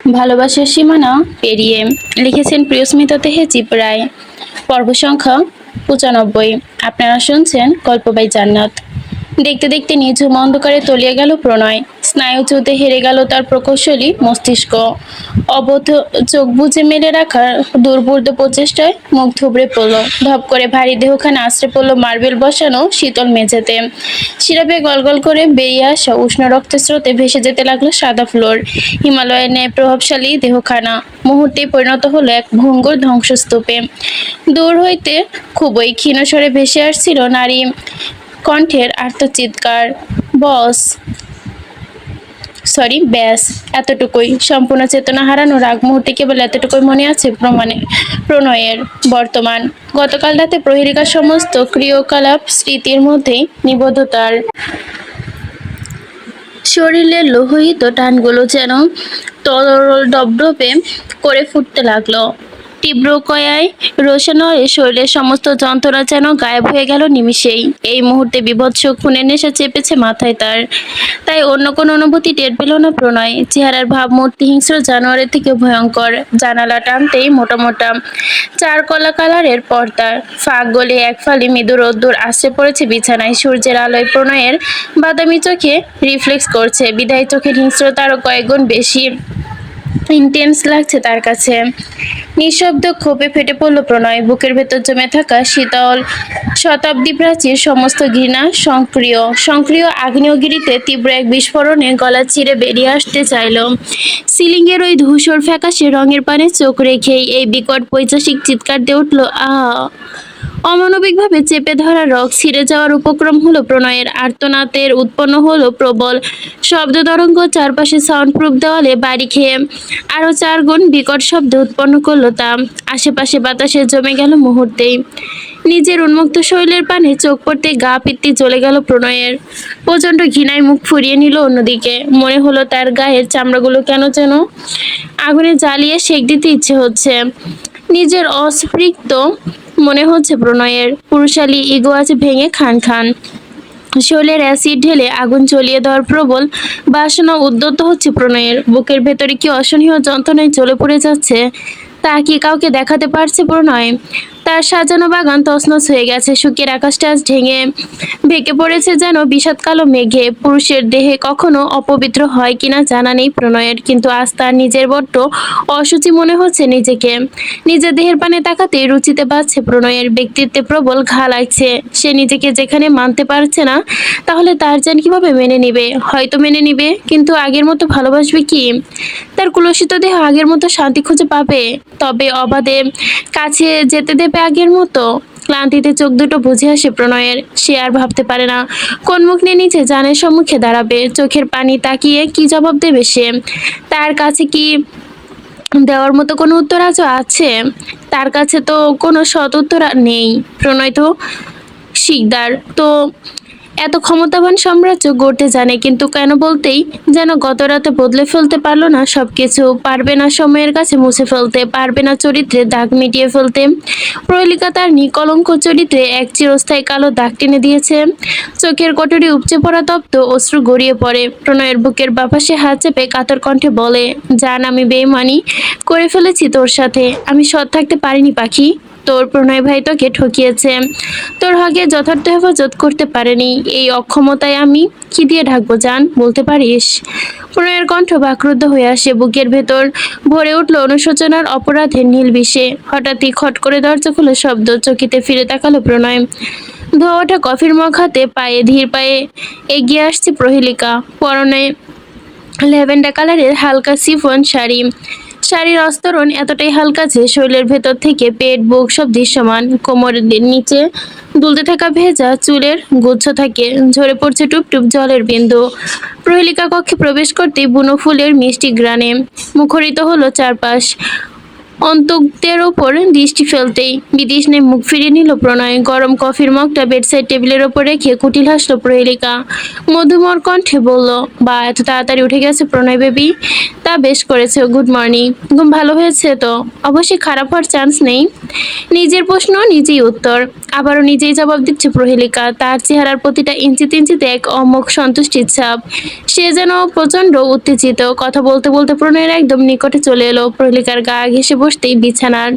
ভালোবাসার সীমানা পেরিয়ে, লিখেছেন প্রিয়স্মিতা তেহেজিব রায়। পর্ব সংখ্যা ৯৫। আপনারা শুনছেন গল্প বাই জান্নাত। দেখতে দেখতে নিঝুম অন্ধকারে তলিয়ে গেল প্রণয়। স্নায়ুচ্যুতে হেরে গেল তার প্রকৌশলী মস্তিষ্ক। অবধ চোখ বুজে মেলে রাখার দুর্বোধ্য প্রচেষ্টায় মুখ থুবড়ে পড়ল। ধপ করে ভারী দেহখানা আছড়ে পড়ল মার্বেল বসানো শীতল মেঝেতে। শিরা গলগল করে বেরিয়ে আসা উষ্ণ রক্তের স্রোতে ভেসে যেতে লাগলো সাদা ফ্লোর। হিমালয়ের ন্যায় প্রভাবশালী দেহখানা মুহূর্তেই পরিণত হলো এক ভঙ্গুর ধ্বংসস্তূপে। দূর হইতে খুবই ক্ষীণস্বরে ভেসে আসছিল নারী কণ্ঠের আর্তচিৎকার, বস ব্যাস এতটুকুই। সম্পূর্ণ চেতনা হারানোর আগ মুহূর্তে কেবল এতটুকুই মনে আছে প্রণয়ের। বর্তমান, গতকাল রাতে প্রহেলিকার সমস্ত ক্রিয়াকলাপ স্মৃতির মধ্যেই নিবদ্ধ তার। শরীরের লোহিত টানগুলো যেন তরল ডবডবে করে ফুটতে লাগলো। তীব্র কয়ায় রোশনায় শরীরের সমস্ত যন্ত্রণা যেন গায়েব হয়ে গেল নিমিষেই। এই মুহূর্তে বীভৎস খুনের নেশা চেপেছে মাথায় তার। তাই অন্য কোনো অনুভূতি টের পেল না প্রণয়। চেহারার ভাবমূর্তি হিংস্র জানোয়ারের থেকে ভয়ঙ্কর। জানালা টানতেই মোটা মোটা চারকলা কালারের পর্দার ফাঁক গলে এক ফালি মৃদু রোদ্দুর আসছে পড়েছে বিছানায়। সূর্যের আলোয় প্রণয়ের বাদামি চোখে রিফ্লেক্স করছে, বিধায় চোখের হিংস্রতা আরো কয়েকগুণ বেশি ইন্টেন্স লাগছে তার কাছে। নিঃশব্দ ক্ষোভে ফেটে পড়ল প্রণয়। বুকের ভেতর জমে থাকা শীতল শতাব্দী প্রাচীর সমস্ত ঘৃণা সক্রিয় আগ্নেয়গিরিতে তীব্র এক বিস্ফোরণে গলা চিরে বেরিয়ে আসতে চাইল। সিলিংয়ের ওই ধূসর ফ্যাকাশে রঙের পানে চোখ রেখেই এই বিকট পৈশাসিক চিৎকার দিয়ে উঠল, আহ! অমানবিকভাবে চেপে ধরা রগ ছিঁড়ে যাওয়ার উপক্রম হলো প্রণয়ের। আর্তনাদের উৎপন্ন হলো প্রবল শব্দ তরঙ্গ। চারপাশে সাউন্ডপ্রুফ দেওয়ালে বাড়ি খেয়ে আরো ৪ গুণ বিকট শব্দ উৎপন্ন করলো তা। আশেপাশে বাতাসে জমে গেল মুহূর্তেই। নিজের উন্মুক্ত শরীরের পানে চোখ পড়তে গা পিত্তি চলে গেল প্রণয়ের। প্রচণ্ড ঘৃণায় মুখ ফুরিয়ে নিল অন্যদিকে। মনে হলো তার গায়ের চামড়াগুলো কেন যেন আগুনে জ্বালিয়ে সেঁক দিতে ইচ্ছে হচ্ছে। নিজের অস্বীকৃত মনে হচ্ছে প্রণয়ের। পুরুষালী ইগো আছে ভেঙে খান খান। শরীরের অ্যাসিড ঢেলে আগুন জ্বলিয়ে দেওয়ার প্রবল বাসনা উদ্যত হচ্ছে প্রণয়ের। বুকের ভেতরে কি অসহনীয় যন্ত্রণায় জ্বলে পড়ে যাচ্ছে তা কি কাউকে দেখাতে পারছে প্রণয়? তার সাজানো বাগান তছনছ হয়ে গেছে। শুকিয়ে আকাশটা আজ ভেঙে পড়েছে যেন বিষাদ কালো মেঘে। পুরুষের দেহে কখনো অপবিত্র হয় কিনা জানা নেই প্রণয়ের, কিন্তু আজ তার নিজের বড্ড অসুচি মনে হচ্ছে নিজেকে। নিজের দেহের পানে তাকাতেই রুচিতে বাজছে প্রণয়ের। ব্যক্তিত্বে প্রবল ঘা লাগছে। সে নিজেকে যেখানে মানতে পারছে না, তাহলে তার যেন কিভাবে মেনে নিবে? হয়তো মেনে নিবে, কিন্তু আগের মতো ভালোবাসবে কি? তার কুলসিত দেহ আগের মতো শান্তি খুঁজে পাবে? তবে অবাধে কাছে যেতে দেবে আগের মতো? ক্লান্তিতে চোখ দুটো বুঝে আসে প্রণয়ের। সে আর ভাবতে পারে না কোন মুখ নিয়ে নিচে জানের সম্মুখে দাঁড়াবে। চোখের পানি তাকিয়ে কি জবাব দেবে সে? তার কাছে কি দেওয়ার মতো কোনো উত্তর আজও আছে? তার কাছে তো কোনো সৎ উত্তর নেই। প্রণয় তো শিকদার, তো এত ক্ষমতাবান সাম্রাজ্য গড়তে জানে, কিন্তু কেন বলতেই যেন গত রাতে বদলে ফেলতে পারলো না সবকিছু। পারবে না সময়ের কাছে মুছে ফেলতে, পারবে না চরিত্রে দাগ মিটিয়ে ফেলতে। প্রহেলিকা তার নিকলঙ্ক চরিত্রে এক চিরস্থায়ী কালো দাগ টেনে দিয়েছে। চোখের কোটরে উপচে পড়া তপ্ত অশ্রু গড়িয়ে পড়ে। প্রণয়ের বুকের বাপাসে হাত চেপে কাতর কণ্ঠে বলে, জান, আমি বেইমানি করে ফেলেছি তোর সাথে। আমি সৎ থাকতে পারিনি পাখি। তোর প্রণয় ভাই তোকে ঠকিয়েছে, তোর হকে যথার্থ হেফাজত করতে পারেনি। এই অক্ষমতায় আমি কি দিয়ে ঢাকবো জান, বলতে পারিস? প্রণয়ের কণ্ঠ বাকরুদ্ধ হয়ে আসে। বুকের ভেতর ভরে উঠল অনুশোচনার অপরাধের নীল বিষে। হঠাৎই খট করে দরজা খুলে শব্দ। চকিতে ফিরে তাকালো প্রণয়। ধোয়া ওঠা কফির মগ হাতে ধীর পায়ে এগিয়ে আসছে প্রহেলিকা। পরনে ল্যাভেন্ডার কালারের হালকা শিফন শাড়ি। শাড়ির অস্তরণ এতটাই হালকা যে শরীরের ভেতর থেকে পেট, বুক সব দৃশ্যমান। কোমরের নিচে দুলতে থাকা ভেজা চুলের গুচ্ছ থাকে, ঝরে পড়ছে টুপটুপ জলের বিন্দু। প্রহেলিকা কক্ষে প্রবেশ করতেই বুনো ফুলের মিষ্টি ঘ্রাণে মুখরিত হলো চারপাশ। অন্তকদের ওপর দৃষ্টি ফেলতেই বিদিশনে মুখ ফিরিয়ে নিল প্রণয়। গরম কফির মগটা বেডসাইড টেবিলের ওপর রেখে কুটিল হাসলো প্রহেলিকা। মধুমর কণ্ঠে বলল, বা এত তাড়াতাড়ি উঠে গেছে প্রণয় বেবি? তা বেশ করেছে। Good morning. ঘুম ভালো হয়েছে তো? অবশ্যই খারাপ হওয়ার চান্স নেই। নিজের প্রশ্ন নিজেই উত্তর। আবারও নিজেই জবাব দিচ্ছে প্রহেলিকা। তার চেহারার প্রতিটা ইঞ্চিতে ইঞ্চিতে এক অমোঘ সন্তুষ্টির ছাপ। সে যেন প্রচন্ড উত্তেজিত। কথা বলতে বলতে প্রণয়ের একদম নিকটে চলে এলো। প্রহেলিকার গা ঘেঁষে বসতেই বিছানার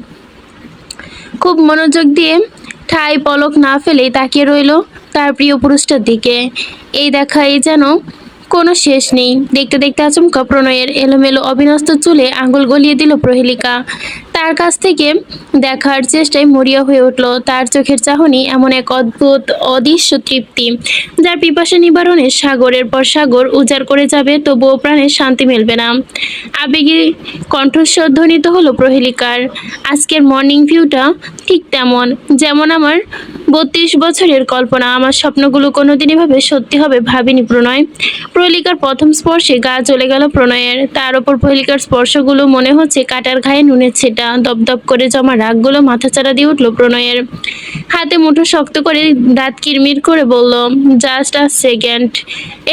খুব মনোযোগ দিয়ে ঠাই পলক না ফেলেই তাকিয়ে রইল তার প্রিয় পুরুষটার দিকে। এই দেখাই যেন কোনো শেষ নেই। দেখতে দেখতে আচমকা প্রণয়ের এলোমেলো অবিন্যস্ত চুলে আঙুল গলিয়ে দিল প্রহেলিকা। তার কাছ থেকে দেখার চেষ্টায় মরিয়া হয়ে উঠল। তার চোখের চাহনি এমন এক অদ্ভুত অদৃশ্য তৃপ্তি, যার পিপাসা নিবারণে সাগরের পর সাগর উজাড় করে যাবে, তবুও প্রাণের শান্তি মেলবে না। আবেগী কণ্ঠস্বর ধ্বনিত হলো প্রহেলিকার। আজকের মর্নিং ভিউটা ঠিক তেমন, যেমন আমার ৩২ বছরের কল্পনা। আমার স্বপ্নগুলো কোনোদিন এভাবে সত্যি হবে ভাবিনি প্রণয়। প্রহেলিকার প্রথম স্পর্শে গা জ্বলে গেল প্রণয়ের। তার ওপর প্রহেলিকার স্পর্শগুলো মনে হচ্ছে কাটার ঘায়ে নুনের ছিটা। দপদপ করে জমা রাগগুলো মাথাচাড়া দিয়ে উঠল প্রণয়ের। হাতে মুঠো শক্ত করে দাঁত কিরমির করে বলল, জাস্ট আ সেকেন্ড,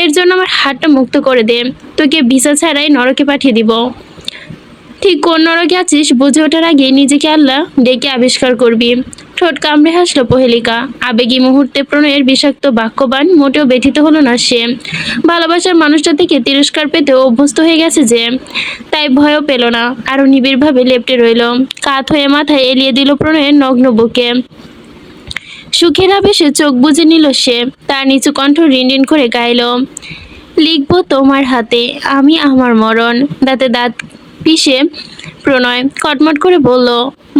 এর জন্য আমার হাতটা মুক্ত করে দে। তোকে ভিসা ছাড়াই নরকে পাঠিয়ে দিব। ঠিক কোন নরকে আছিস বুঝে ওঠার আগে নিজেকে আল্লাহ ডেকে আবিষ্কার করবি। ঠোঁট কামড়ে হাসলো প্রহেলিকা। আবেগী মুহূর্তে প্রণয়ের বিষাক্ত বাক্যবাণ মোটেও ব্যথিত হলো না সে। ভালোবাসার মানুষটা থেকে তিরস্কার পেতে অভ্যস্ত হয়ে গেছে যে, তাই ভয়ও পেল না। আরো নিবিড়ভাবে লেপ্টে রইল। কাত হয়ে মাথায় এলিয়ে দিল প্রণয়ের নগ্ন বুকে। সুখের আবেশে চোখ বুজে নিল সে। তার নিচু কণ্ঠ রিনরিন করে গাইল, লিখবো তোমার হাতে আমি আমার মরণ। দাঁতে দাঁত পিষে প্রণয় কটমট করে বলল,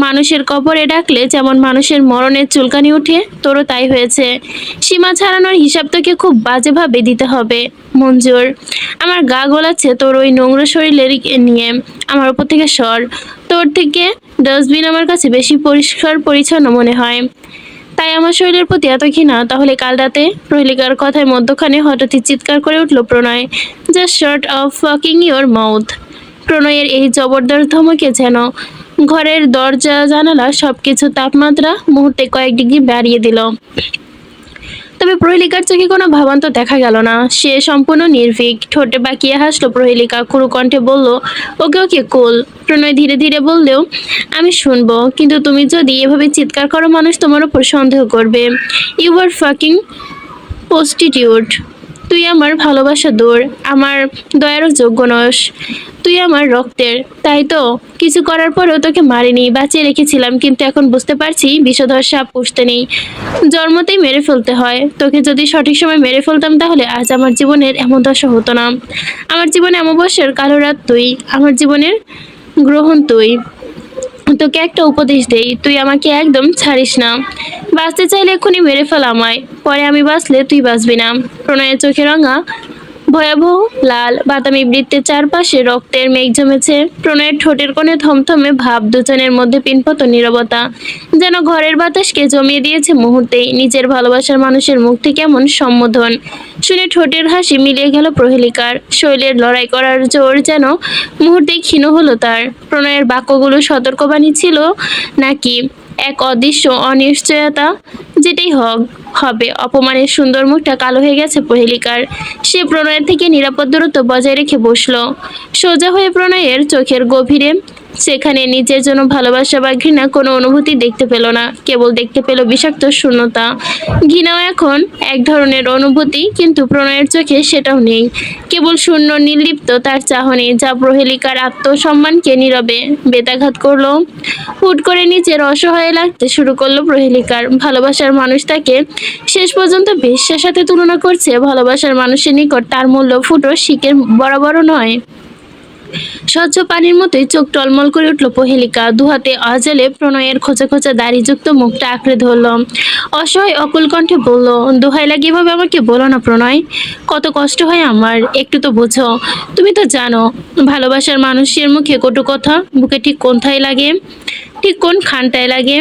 মানুষের কবরে ডাকলে যেমন মানুষের মরণের চুলকানি উঠে, তোরও তাই হয়েছে। সীমা ছাড়ানোর হিসাব তোকে খুব বাজেভাবে দিতে হবে মঞ্জুর। আমার গা গোলাচ্ছে তোর ওই নোংরা শরীরের নিয়ে। আমার উপর থেকে সর। তোর থেকে ডাস্টবিন আমার কাছে বেশি পরিষ্কার পরিচ্ছন্ন মনে হয়। তাই আমার শরীরের প্রতি এত ঘৃণা? তাহলে কাল রাতে? প্রহেলিকার কথায় মধ্যখানে হঠাৎই চিৎকার করে উঠল Pranay, just short of fucking your mouth. প্রণয়ের এই জবরদস্ত ধমকে যেন ঘরের দরজা জানালা সবকিছু তাপমাত্রা মুহূর্তে কয়েক ডিগ্রি বাড়িয়ে দিল। তবে প্রহেলিকার চোখে কোনো ভাবান্তর দেখা গেল না। সে সম্পূর্ণ নির্ভীক। ঠোঁটে বাঁকিয়ে হাসলো প্রহেলিকা। কুরু কণ্ঠে বলল, ওকে ওকে কুল। প্রণয় ধীরে ধীরে বললেও, আমি শুনবো, কিন্তু তুমি যদি এভাবে চিৎকার করো মানুষ তোমার উপর সন্দেহ করবে। You are fucking prostitute. তুই আমার ভালোবাসা দূর, আমার দয়ারও যোগ্য নস। তুই আমার রক্তের। তাই তো কিছু করার পরেও তোকে মারিনি, বাঁচিয়ে রেখেছিলাম। কিন্তু এখন বুঝতে পারছি বিষধর সাপ পুষতে নেই, জন্মতেই মেরে ফেলতে হয়। তোকে যদি সঠিক সময় মেরে ফেলতাম তাহলে আজ আমার জীবনের এমন দশা হতো না। আমার জীবনে অমাবস্যার কালো রাত তুই, আমার জীবনের গ্রহণ তুই। তোকে একটা উপদেশ দেই, তুই আমাকে একদম ছাড়িস না। বাঁচতে চাইলে এক্ষুনি মেরে ফেল আমায়, পরে আমি বাঁচলে তুই বাঁচবি না। প্রণয়ের চোখে রাঙা ভয়াবহ লাল বাদামি বৃত্তের চারপাশে রক্তের মেঘ জমেছে। প্রণয়ের ঠোঁটের কোণে থমথমে ভাব, দুজনের মধ্যে পিনপত নীরবতা যেন ঘরের বাতাসকে জমিয়ে দিয়েছে মুহূর্তেই। নিজের ভালোবাসার মানুষের মুখ থেকে এমন সম্বোধন শুনে ঠোঁটের হাসি মিলিয়ে গেল প্রহেলিকার। শৈলের লড়াই করার জোর যেন মুহূর্তেই ক্ষীণ হলো তার। প্রণয়ের বাক্যগুলো সতর্কবাণী ছিল নাকি এক অদৃশ্য অনিশ্চয়তা? যেটাই হোক হবে, অপমানের সুন্দর মুখটা কালো হয়ে গেছে প্রহেলিকার। সে প্রণয়ের থেকে নিরাপদ দূরত্ব বজায় রেখে বসলো সোজা হয়ে প্রণয়ের চোখের গভীরে। সেখানে নিজের জন্য ভালোবাসা বা ঘৃণা কোনো অনুভূতি দেখতে পেল না, কেবল দেখতে পেল বিষাক্ত শূন্যতা। ঘৃণাও এখন এক ধরনের অনুভূতি, কিন্তু প্রণয়ের চোখে সেটাও নেই। কেবল শূন্য নির্লিপ্ত তার চাহনি, যা প্রহেলিকার আত্মসম্মানকে নীরবে বেদাঘাত করলো। হুট করে নিজের অসহায় লাগতে শুরু করলো প্রহেলিকার। ভালোবাসার মানুষ তাকে শেষ পর্যন্ত বেশ্যার সাথে তুলনা করছে। ভালোবাসার মানুষের নিকট তার মূল্য ফুটো শিকের বরাবরও নয়। স্বচ্ছ পানির মতোই চোখ টলমল করে উঠল প্রহেলিকা। দুহাতে অজালে প্রণয়ের খোঁচা খোঁচা দাড়িযুক্ত মুখটা আঁকড়ে ধরল। অসহায় অকুল কণ্ঠে বলল, দোহাই লাগে এভাবে আমাকে বলো না প্রণয়। কত কষ্ট হয় আমার, একটু তো বোঝো। তুমি তো জানো ভালোবাসার মানুষের মুখে কটু কথা বুকে ঠিক কোনথায় লাগে, ঠিক কোন খানটায় লাগে।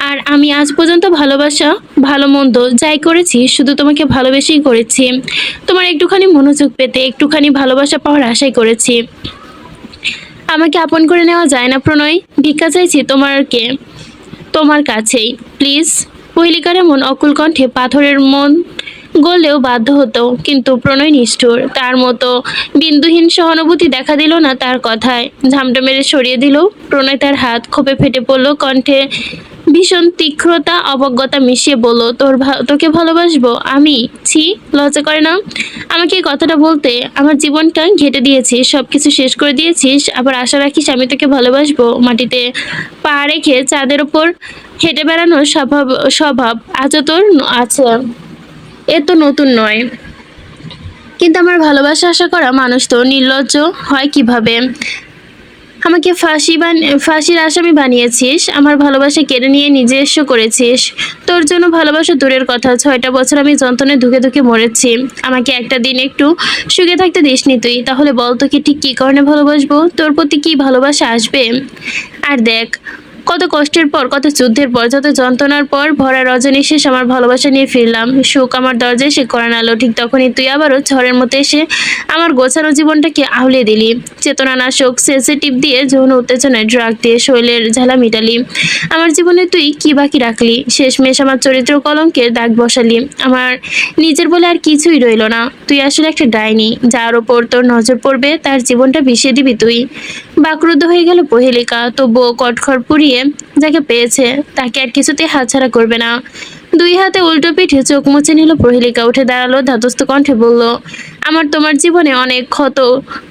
আর আমি আজ পর্যন্ত ভালোবাসা ভালো মন্দ যাই করেছি শুধু তোমাকে ভালোবেসেই করেছি। তোমার একটুখানি মনোযোগ পেতে, একটুখানি ভালোবাসা পাওয়ার আশাই করেছি। আমাকে আপন করে নেওয়া যায় না প্রণয়? ভিক্ষা চাইছি তোমার কাছেই, প্লিজ। পহিলিকার এমন অকুল কণ্ঠে পাথরের মন গলেও বাধ্য হতো, কিন্তু প্রণয় নিষ্ঠুর। তার মতো বিন্দুহীন সহানুভূতি দেখা দিল না তার কথায়। ঝামটা মেরে সরিয়ে দিল প্রণয় তার হাত। ক্ষোভে ফেটে পড়ল কণ্ঠে ভীষণ তীক্ষ্ণতা, অবজ্ঞতা মিশিয়ে বলল, তোকে ভালোবাসবো আমি? ছি, লজ্জা করে না আমাকে এই কথাটা বলতে? আমার জীবনটা ঘেঁটে দিয়েছিস, সবকিছু শেষ করে দিয়েছিস, আবার আশা রাখিস আমি তোকে ভালোবাসবো? মাটিতে পা রেখে চাঁদের ওপর হেঁটে বেড়ানোর স্বভাব স্বভাব আজও তোর আছে, এ তো নতুন নয়। কিন্তু আমার ভালোবাসা আশা করা মানুষ তো নির্লজ্জ হয় কিভাবে? আমাকে ফাঁসির আসামি বানিয়েছিস, আমার ভালোবাসা কেড়ে নিয়ে নিজস্ব করেছিস। তোর জন্য ভালোবাসা দূরের কথা, 6টা বছর আমি যন্ত্রণায় ধুকে ধুকে মরেছি। আমাকে একটা দিন একটু সুখে থাকতে দিসনি তুই। তাহলে বল তোকে ঠিক কী কারণে ভালোবাসবো? তোর প্রতি কি ভালোবাসা আসবে? আর দেখ, কত কষ্টের পর, কত যুদ্ধের পর, যত যন্ত্রণার পর ভরা রজনী শেষ আমার ভালোবাসা নিয়ে ফিরলাম। সুখ আমার দরজায় এসে কড়া নাড়লো। ঠিক তখনই তুই আবারও ঝড়ের মতো এসে আমার গোছানো জীবনটাকে আউলে দিলি। চেতনানাশক সেন্সিটিভ দিয়ে, যৌন উত্তেজনায় ড্রাগ দিয়ে শৈলের ঝালা মিটালি। আমার জীবনে তুই কি বাকি রাখলি? শেষমেশ আমার চরিত্র কলঙ্কের দাগ বসালি। আমার নিজের বলে আর কিছুই রইল না। তুই আসলে একটা ডাইনি, যার ওপর তোর নজর পড়বে তার জীবনটা বিষিয়ে দিবি তুই। বাকরুদ্ধ হয়ে গেল প্রহেলিকা। তবুও কটখড় পুড়িয়ে যাকে পেয়েছে তাকে আর কিছুতেই হাতছাড়া করবে না। 2 হাতে উল্টো পিঠে চোখ মুছে নিল প্রহেলিকা। উঠে দাঁড়ালো, ধাতস্থ কণ্ঠে বলল, আমার তোমার জীবনে অনেক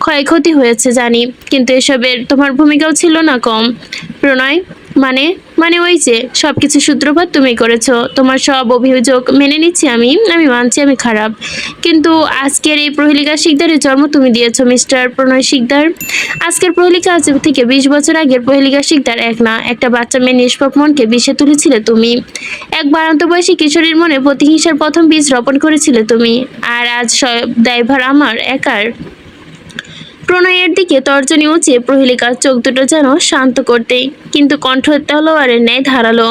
ক্ষয়ক্ষতি হয়েছে জানি, কিন্তু এসবের তোমার ভূমিকাও ছিল না কম। প্রণয়, মানে মানে ওই যে সবকিছু সূত্রপাত তুমি করেছো। তোমার সব অভিযোগ মেনে নিচ্ছি আমি, মানছি আমি খারাপ, কিন্তু আজকের এই প্রহেলিকা শিকদারের জন্ম তুমি দিয়েছো মিস্টার প্রণয় শিকদার। আজকের প্রহেলিকা আজ থেকে 20 বছর আগের প্রহেলিকা শিকদার এক না। একটা বাচ্চা মেয়ে নিষ্পাপ মনকে বিষে তুলেছিলে তুমি। এক বারান্ত বয়সী কিশোরীর মনে প্রতিহিংসার প্রথম বীজ রোপণ করেছিলে তুমি। আর আজ সব দায়ভার আমার একার। প্রণয়ের দিকে তর্জনী উঁচিয়ে প্রহেলিকার চোখ দুটো যেন শান্ত করতেই, কিন্তু কণ্ঠ তলোয়ারের ন্যায় ধারালো।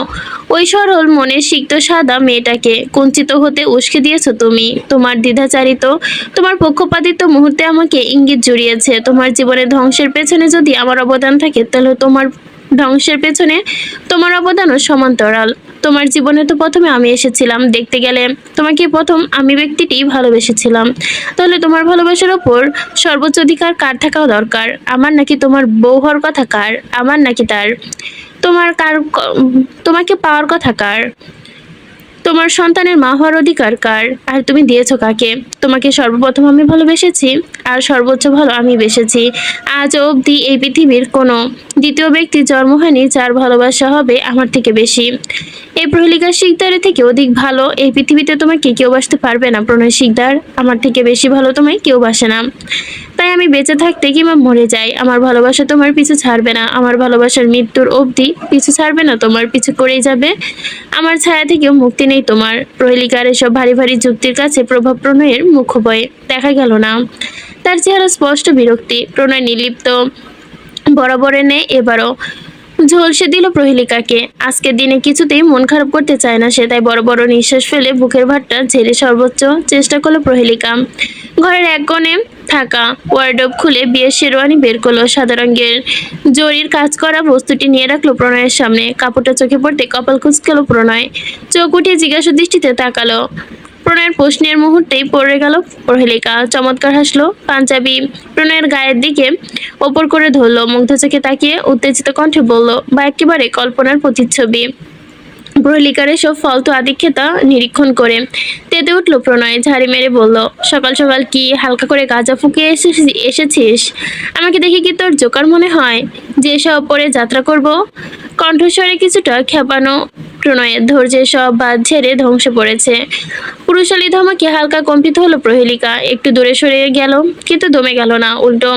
ওই সরল মনের সিক্ত সাদা মেয়েটাকে কুঞ্চিত হতে উস্কে দিয়েছ তুমি। তোমার দ্বিধাচারিত, তোমার পক্ষপাতিত্ব মুহূর্তে আমাকে ইঙ্গিত জুড়িয়েছে। তোমার জীবনের ধ্বংসের পেছনে যদি আমার অবদান থাকে, তাহলে তোমার ধ্বংসের পেছনে তোমার অবদানও সমান্তরাল। তোমার জীবনে তো প্রথমে আমি এসেছিলাম, দেখতে গেলে তোমাকে প্রথম আমি ব্যক্তিটি ভালোবেসেছিলাম। তাহলে তোমার ভালোবাসার ওপর সর্বোচ্চ অধিকার কার থাকা দরকার? আমার নাকি তোমার বউ হওয়ার কথা কার? আমার নাকি তার? তোমাকে পাওয়ার কথা কার? তোমার সন্তানের মা হওয়ার অধিকার কার? আর তুমি দিয়েছো কাকে? তোমাকে সর্বপ্রথম আমি ভালোবেসেছি, আর সর্বোচ্চ ভালো আমি বেসেছি। আজ অবধি এই পৃথিবীর কোনো দ্বিতীয় ব্যক্তি জন্ম হয়নি যার ভালোবাসা হবে আমার থেকে বেশি। এই প্রহেলিকা শিকদারের থেকে অধিক ভালো এই পৃথিবীতে তোমাকে কেউ বাসতে পারবে না প্রণয় শিকদার। আমার থেকে বেশি ভালো তোমায় কেউ বাসে না। তাই আমি বেঁচে থাকতে কিংবা মরে যাই, আমার ভালোবাসা তোমার পিছু ছাড়বে না। আমার ভালোবাসার মৃত্যুর অবধি পিছু ছাড়বে না, তোমার পিছু করেই যাবে। আমার ছায়া থেকেও মুক্তি নেই তোমার। প্রহেলিকার এসব ভারী ভারী যুক্তির কাছে প্রভাব প্রণয়ের মুখভয়ে দেখা গেল না। তার চেহারা স্পষ্ট বিরক্তি। প্রণয় নির্লিপ্ত বরাবরের নেই এবারও ঝলসে দিল প্রহেলিকাকে। আজকের দিনে কিছুতেই মন খারাপ করতে চায় না সে, তাই বড় বড় নিঃশ্বাস ফেলে বুকের ভারটা ঝেড়ে সর্বোচ্চ চেষ্টা করলো প্রহেলিকা। ঘরের এক কোণে থাকা ওয়ার্ডরোব খুলে বিয়ের শেরওয়ানি বের করলো। সাদা রঙের জরির কাজ করা বস্তুটি নিয়ে রাখলো প্রণয়ের সামনে। কাপড়টা চোখে পড়তে কপাল কুঁচকালো প্রণয়। চোখ উঠিয়ে জিজ্ঞাসা দৃষ্টিতে তাকালো। প্রণয়ের প্রশ্নের মুহূর্তেই পড়ে গেল প্রহেলিকা। চমৎকার হাসলো। পাঞ্জাবি প্রণয়ের গায়ের দিকে ওপর করে ধরলো। মুগ্ধ চোখে তাকিয়ে উত্তেজিত কণ্ঠে বলল, বা একেবারে কল্পনার প্রতিচ্ছবি। প্রহেলিকার এসব ফালতু আদিক্ষেতা নিরীক্ষণ করে তেতে উঠল প্রণয়। ঝাড়ি মেরে বলল, সকাল সকাল কি হালকা করে গাঁজা ফুঁকে এসেছিস? আমাকে দেখে কি তোর জোকার মনে হয় যে সব পরে যাত্রা করব? কণ্ঠস্বরে কিছুটা খেপানো প্রণয়ের ধৈর্যের সব বাদ ঝেড়ে ধ্বংস পড়েছে। পুরুষালী ধমকে হালকা কম্পিত হলো প্রহেলিকা। একটু দূরে সরে গেল, কিন্তু দমে গেল না। উল্টো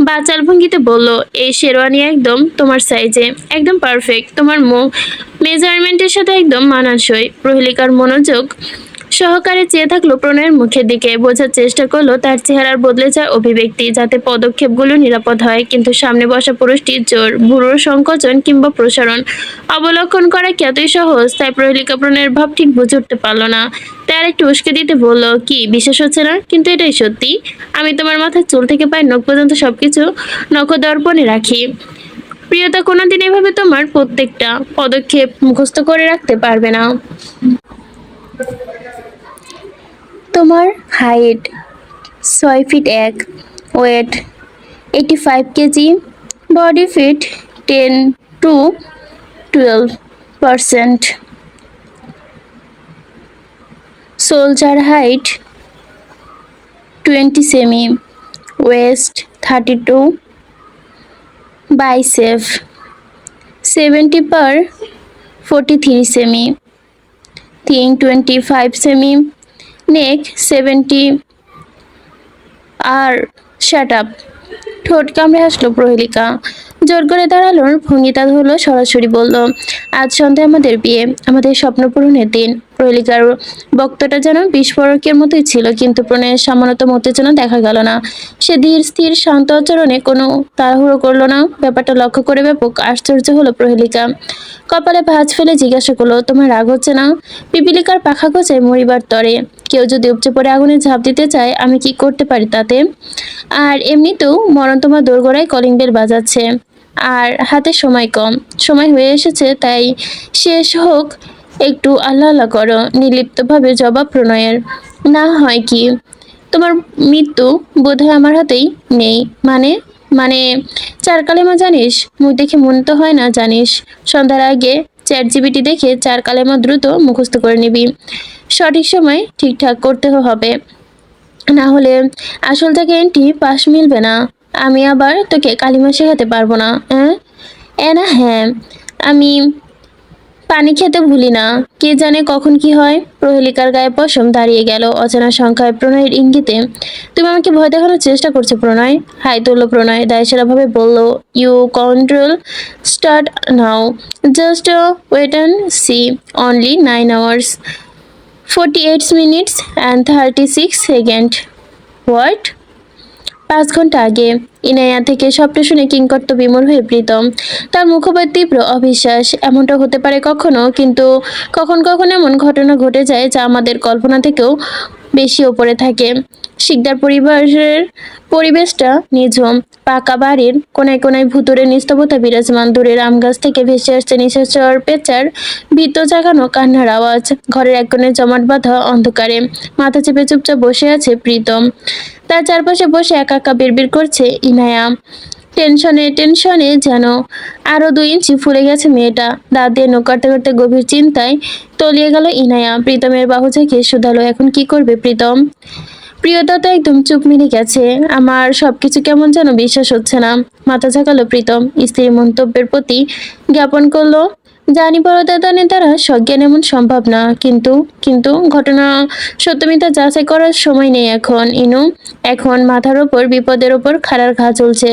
বাচাল ভঙ্গিতে বলল, এই শেরওয়ানি একদম তোমার সাইজে, একদম পারফেক্ট, তোমার মেজারমেন্টের সাথে একদম মানানসই। প্রহেলিকার মনোযোগ সহকারে চেয়ে থাকলো প্রণয়ের মুখের দিকে, বোঝার চেষ্টা করলো তার চেহারার বদলে যায় অভিব্যক্তি, যাতে পদক্ষেপগুলো নিরাপদ হয়। কিন্তু সামনে বসা পুরুষটির জোর, ভুরুর সংকোচন কিংবা প্রসারণ অবলক্ষণ করা কি এতই সহজ? তাই প্রহেলিকা প্রণয়ের ভাব ঠিক বুঝে উঠতে পারলো না। তাই আর একটু উস্কে দিতে বলল, কি বিশ্বাস হচ্ছে না? কিন্তু এটাই সত্যি, আমি তোমার মাথার চুল থেকে পায়ের নখ পর্যন্ত সবকিছু নখদর্পণে রাখি। প্রিয়তা কোনোদিন এভাবে তোমার প্রত্যেকটা পদক্ষেপ মুখস্থ করে রাখতে পারবে না। তোমার height 6 feet 1, weight 85 KG, body fat 10 to 12%, shoulder height 20 cm, waist 32, bicep 70/43 cm, thigh 25 cm, neck 70। আর শাট আপ। ঠোঁট কামড়ে হাসলো প্রহেলিকা, জোর করে দাঁড়ানোর ভঙ্গিটা হলো, সরাসরি বলল, আজ সন্ধ্যায় আমাদের বিয়ে, আমাদের স্বপ্ন পূরণের দিন। প্রহেলিকার বক্তটা যেন বিস্ফোরকের মতোই ছিল, কিন্তু প্রণয়ের সামান্যতম উত্তেজনা দেখা গেল না। সে ধীর স্থির শান্ত আচরণে কোনো তাড়াহুড়ো করলো না। ব্যাপারটা লক্ষ্য করে ব্যাপক আশ্চর্য হলো প্রহেলিকা। কপালে ভাঁজ ফেলে জিজ্ঞাসা করলো, তোমার রাগ হচ্ছে না? পিপিলিকার পাখা গজায় মরিবার তরে, কেউ যদি উপচে পড়ে আগুনে ঝাঁপ দিতে চায়, আমি কি করতে পারি তাতে? আর এমনিতেও মরণ তোমার দোরগোড়ায় কলিং বেল বাজাচ্ছে, আর হাতে সময় কম, সময় হয়ে এসেছে, তাই শেষ হোক, একটু আল্লাহ আল্লাহ করো। নির্লিপ্তভাবে জবাব প্রণয়ের। না হয় কি? তোমার মৃত্যু বোধহয় আমার হাতেই নেই। মানে? মানে 4 কালেমা জানিস? মুখ দেখে মনে তো হয় না জানিস। সন্ধ্যার আগে চ্যাট জিপিটি দেখে 4 কালেমা দ্রুত মুখস্থ করে নিবি। সঠিক সময় ঠিকঠাক করতে হবে, না হলে আসল থেকে পাশ মিলবে না। আমি আবার তোকে কালিমা শেখাতে পারবো না। না, হ্যাঁ, আমি পানি খেতে ভুলি না। কে জানে কখন কি হয়। প্রহেলিকার গায়ে পশম দাঁড়িয়ে গেল অচেনা সংখ্যায় প্রণয়ের ইঙ্গিতে। তুমি আমাকে ভয় দেখানোর চেষ্টা করছো প্রণয়। হাই তুলল প্রণয়, দায়সারা ভাবে বলল, you control start now, just wait and see, only 9 hours 48 minutes and 36 seconds. What? 5 ঘন্টা আগে। ইনায়া থেকে সবটা শুনে কিংকর্ত বিমূঢ় হয়ে প্রীতম। তার মুখপার তীব্র অবিশ্বাস। এমনটা হতে পারে কখনো, কিন্তু কখন কখন এমন ঘটনা ঘটে যায় যা আমাদের কল্পনা থেকেও বেশি ওপরে থাকে। শিকদার পরিবারের পরিবেশটা নিঝুম। পাকা বাড়ির কোনায় কোনায় ভুতুরে নিস্তবতা বিরাজমান। দূরের আম গাছ থেকে ভেসে আসছে নিশাচর পেঁচার ভীত জাগানো কান্নার আওয়াজ। ঘরের এক কোণে জমাট বাঁধা অন্ধকারে মাথা চেপে চুপচাপ বসে আছে প্রীতম। তার চারপাশে বসে একা একা বিড়বিড় করছে ইনায়া। টেনশনে টেনশনে যেন আরো 2 ইঞ্চি ফুলে গেছে মেয়েটা। দাঁত দিয়ে নখ কাটতে কাটতে গভীর চিন্তায় তলিয়ে গেল ইনায়া। প্রীতমের বাহু ঝাঁকিয়ে শুধালো, এখন কি করবে প্রীতম? প্রিয়তা তো একদম চুপ মেরে গেছে। আমার সবকিছু কেমন যেন বিশ্বাস হচ্ছে না। মাথা ঝাঁকালো প্রীতম। স্ত্রীর মন্তব্যের প্রতি জ্ঞাপন করলো, জানি পরদাতানের দ্বারা সজ্ঞান এমন সম্ভব না, কিন্তু কিন্তু ঘটনা সত্যমিথ্যা যাচাই করার সময় নেই এখন ইনু। এখন মাথার ওপর বিপদের ওপর খাড়ার ঘা চলছে।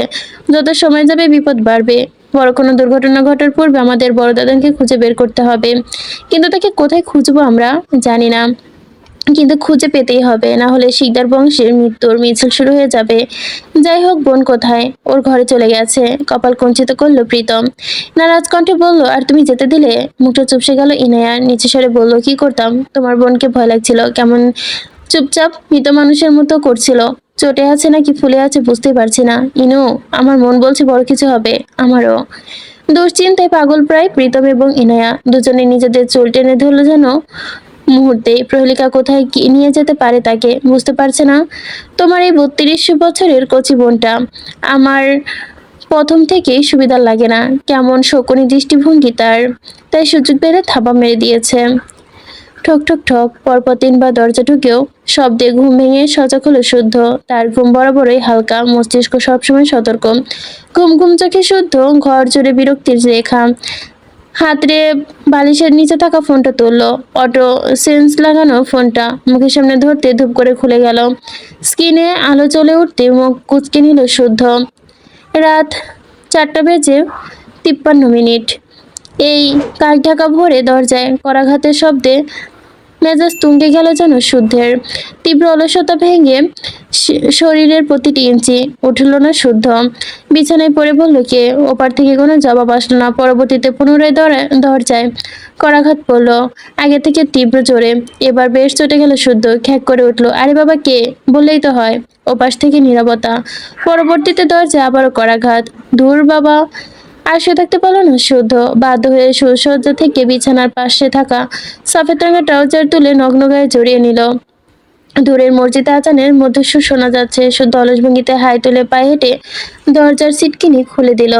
যত সময় যাবে বিপদ বাড়বে। বড় কোনো দুর্ঘটনা ঘটার পূর্বে আমাদের বড় দাদাকে খুঁজে বের করতে হবে। কিন্তু তাকে কোথায় খুঁজবো আমরা জানি না, কিন্তু খুঁজে পেতেই হবে, না হলে শিকদার বংশের মৃত্যুর মিছিল শুরু হয়ে যাবে। যাই হোক, বোন কোথায়? ওর ঘরে চলে গেছে। কপাল কুঞ্চিত করলো প্রীতম। নারাজ কণ্ঠে বলল, আর তুমি যেতে দিলে? মুখটা চুপসে গেল ইনায়ার। নিচে স্বরে বলল, কি করতাম? তোমার বোনকে ভয় লাগছিল, কেমন চুপচাপ মৃত মানুষের মতো করছিল। চটে আছে নাকি ফুলে আছে বুঝতেই পারছি না ইনু। আমার মন বলছে বড় কিছু হবে। আমারও। দুশ্চিন্তায় পাগল প্রায় প্রীতম এবং ইনায়া। দুজনে নিজেদের চুল টেনে ধরলো যেন মুহূর্তে। প্রহেলিকা কোথায় কি নিয়ে যেতে পারে তাকে বুঝতে পারছে না। তোমার এই 32 বছরের কচি বোনটা আমার প্রথম থেকেই সুবিধার লাগে না। কেমন শকুনি দৃষ্টিভঙ্গি তার। তাই সুযোগ পেলে থাবা মেরে দিয়েছে। ঠক ঠক ঠক পরপর 3 বার দরজা ঢুকেও শব্দে ঘুম ভেঙে সজাগ হলো শুদ্ধ। তার ঘুম বরাবরই হালকা, মস্তিষ্ক সবসময় সতর্ক। ঘুম ঘুম চোখে শুদ্ধ, ঘর জুড়ে বিরক্তির রেখা। হাতড়ে বালিশের নিচে থাকা ফোনটা তুললো। অটো সেন্স লাগানো ফোনটা মুখের সামনে ধরতে ধূপ করে খুলে গেল। স্ক্রিনে আলো জ্বলে উঠতে মুখ কুঁচকে নিল শুদ্ধ। রাত 4টা বেজে 53 মিনিট। এই কাক ঢাকা ভোরে দরজায় করাঘাতের শব্দে মেজাজ তুঙ্গে গেল যেন শুদ্ধের। তীব্র অলসতা ভেঙে শরীরের প্রতিটি ইঞ্চি উঠল না শুদ্ধ। বিছানায় পড়ে বলল কে। ওপার থেকে কোনো জবাব আসলো না। পরবর্তীতে পুনরায় দরজায় করাঘাত পড়ল, আগে থেকে তীব্র জোরে। এবার বেশ চটে গেল শুদ্ধ। খ্যাক করে উঠল, আরে বাবা কে বললেই তো হয়। ওপাশ থেকে নীরবতা। পরবর্তীতে দরজায় আবারও করাঘাত। ধুর বাবা, আর শুয়ে থাকতে পারল না শুদ্ধ। বাধ্য হয়ে সুসজ্জা থেকে বিছানার পাশে থাকা সফেদ রঙের ট্রাউজার তুলে নগ্ন গায়ে জড়িয়ে নিল। দূরের মসজিদ আজানের মধ্যস্বর শোনা যাচ্ছে। শুদ্ধ অলস ভঙ্গিতে হাই তুলে পায়ে হেঁটে দরজার সিটকিনি খুলে দিল।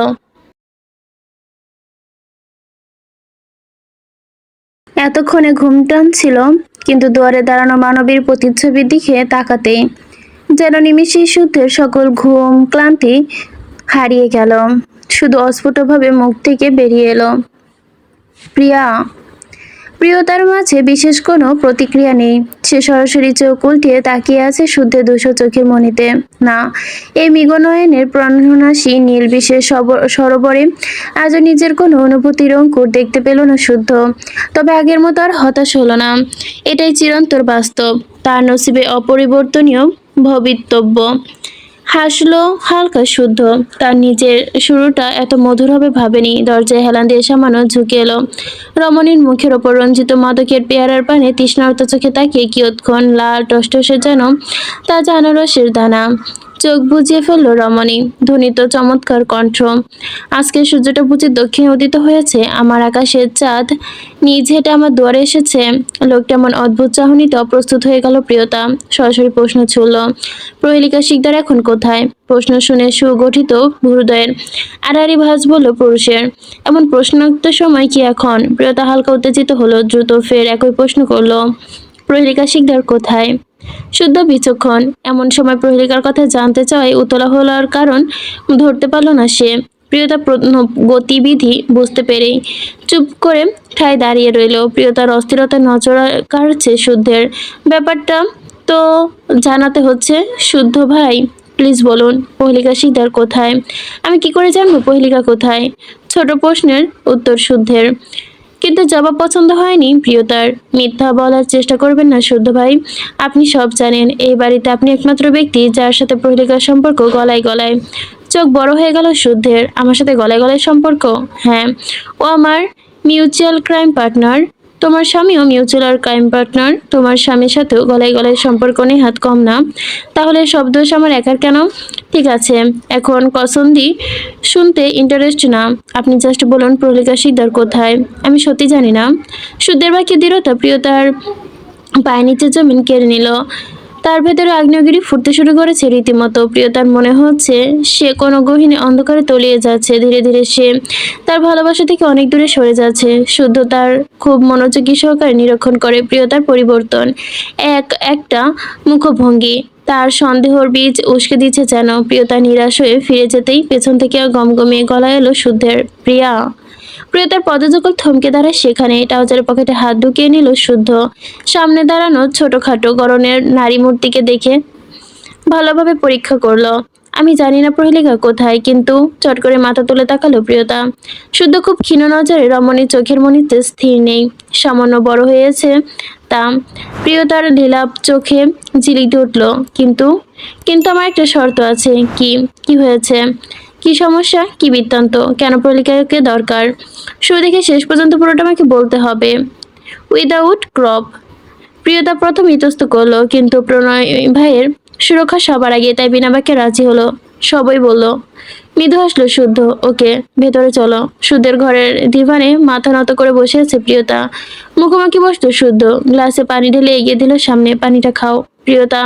এতক্ষণে ঘুম টানছিল, কিন্তু দুয়ারে দাঁড়ানো মানবীর প্রতিচ্ছবির দিকে তাকাতেই যেন নিমিষেই শুদ্ধের সকল ঘুম ক্লান্তি হারিয়ে গেল। শুধু অস্ফুটভাবে মুখ থেকে বেরিয়ে এলো, প্রিয়া। প্রিয়তার মাঝে বিশেষ কোনো প্রতিক্রিয়া নেই। সে সরাসরি চোখ উল্টিয়ে তাকিয়ে আছে শুদ্ধের দুশো চোখের মণিতে। না, এই মৃগনয়নের প্রাণনাশী নীল বিশেষ সরোবরে আজও নিজের কোনো অনুভূতির অঙ্কুর দেখতে পেল না শুদ্ধ। তবে আগের মতো আর হতাশ হলো না। এটাই চিরন্তর বাস্তব, তার নসিবে অপরিবর্তনীয় ভবিতব্য। হাসলো হালকা শুদ্ধ। তার নিজের শুরুটা এত মধুর হবে ভাবেনি। দরজায় হেলান দিয়ে সামান্য ঝুঁকে এলো। রমণীর মুখের ওপর রঞ্জিত মাদকের পেয়ারার পানে তৃষ্ণার্ত চোখে তাকিয়ে কিয়ৎক্ষণ লাল টসটসে যেন তাজা আনারসের দানা। চোখ বুজিয়ে ফেলল রমণী। ধ্বনিত চমৎকার কণ্ঠ। আজকে সূর্যটা বুঝি দক্ষিণে উদিত হয়েছে। আমার আকাশের চাঁদ নিজ হেঁটে আমার দুয়ারে এসেছে। লোকটা এমন অদ্ভুত চাহনিতে অপ্রস্তুত হয়ে গেল প্রিয়তা। সরাসরি প্রশ্ন ছুড়ল, প্রহেলিকা শিকদার এখন কোথায়? প্রশ্ন শুনে সুগঠিত হৃদয়ের আড়াআড়ি ভাঁজ বলল পুরুষের। এমন প্রশ্নোক্ত সময় কি এখন? প্রিয়তা হালকা উত্তেজিত হলো। দ্রুত ফের একই প্রশ্ন করলো, প্রহেলিকা শিকদার কোথায়? শুদ্ধ বিচক্ষণ। এমন সময় প্রহেলিকার কথা জানতে চাওয়ায় উতলা হওয়ার কারণ ধরতে পারল না সে। প্রিয়তা গতিবিধি বুঝতে পেরেই চুপ করে ঠায় দাঁড়িয়ে রইল। প্রিয়তার অস্থিরতা নজরা কাড়ছে শুদ্ধের। ব্যাপারটা তো জানাতে হচ্ছে। শুদ্ধ ভাই, প্লিজ বলুন, প্রহেলিকা শিকদার কোথায়? আমি কি করে জানবো প্রহেলিকা কোথায়? ছোট প্রশ্নের উত্তর শুদ্ধের, কিন্তু জবাব পছন্দ হয়নি প্রিয়তার। মিথ্যা বলার চেষ্টা করবেন না শুদ্ধ ভাই। আপনি সব জানেন। এই বাড়িতে আপনি একমাত্র ব্যক্তি যার সাথে প্রহেলিকার সম্পর্ক গলায় গলায়। চোখ বড় হয়ে গেল শুদ্ধের। আমার সাথে গলায় গলায় সম্পর্ক? হ্যাঁ, ও আমার মিউচুয়াল ক্রাইম পার্টনার। তোমার স্বামীও মিউচুয়াল ক্রাইম পার্টনার। তোমার স্বামীর সাথেও গলায় গলায় সম্পর্ক নেহাত কম না। তাহলে সব দোষ আমার একার কেন? ঠিক আছে, এখন কসন্দি শুনতে ইন্টারেস্ট না। আপনি জাস্ট বলুন প্রহেলিকা শিকদার কোথায়? আমি সত্যি জানি না। শুদ্ধের বাক্যে দৃঢ়তা প্রিয়তার পায়ের নিচে জমিন কেড়ে নিল। তার ভেতরে আগ্নেয়গিরি ফুটতে শুরু করেছে রীতিমতো। প্রিয়তার মনে হচ্ছে সে কোনো গহীন অন্ধকারে তলিয়ে যাচ্ছে। ধীরে ধীরে সে তার ভালোবাসা থেকে অনেক দূরে সরে যাচ্ছে। শুদ্ধ তার খুব মনোযোগী সহকারে নিরীক্ষণ করে প্রিয়তার পরিবর্তন। একটা মুখভঙ্গি তার সন্দেহর বীজ উস্কে দিচ্ছে যেন। প্রিয়তা নিরাশ হয়ে ফিরে যেতেই পেছন থেকে গমগমিয়ে গলা এলো শুদ্ধের, প্রিয়া। প্রিয়তার পদযুগল থমকে দাঁড়ায় সেখানে। ট্রাউজারের পকেটে হাত ঢুকিয়ে নিল শুদ্ধ। সামনে দাঁড়ানো ছোটখাটো গড়নের নারী মূর্তিকে দেখে ভালোভাবে পরীক্ষা করলো। আমি জানি না প্রহেলিকা কোথায়, কিন্তু চট করে মাথা তুলে তাকালো প্রিয়তা। শুদ্ধ খুব ক্ষীণ নজরে রমণীর চোখের মনিতে স্থির নেই। সামান্য বড় হয়েছে তা। প্রিয়তার লীলাপ চোখে ঝিলিক উঠল। কিন্তু কিন্তু আমার একটা শর্ত আছে। কি? কি হয়েছে? কি সমস্যা? কি বৃত্তান্ত? কেন প্রহেলিকাকে দরকার? শুরু থেকে শেষ পর্যন্ত পুরোটা আমাকে বলতে হবে, উইদাউট ক্রপ। প্রিয়তা প্রথম ইতস্ত করলো, কিন্তু প্রণয় ভাইয়ের সুরক্ষা সবার আগে, তাই বিনা বাক্যে রাজি হলো। সবই বলল। মৃদু হাসলো শুদ্ধ। ওকে, ভেতরে চলো। শুদ্ধের ঘরের দিভানে মাথা নত করে বসে আছে প্রিয়তা। মুখোমুখি বসতো শুদ্ধ। গ্লাসে পানি ঢেলে এগিয়ে দিল সামনে, পানিটা খাও। প্রিয়তা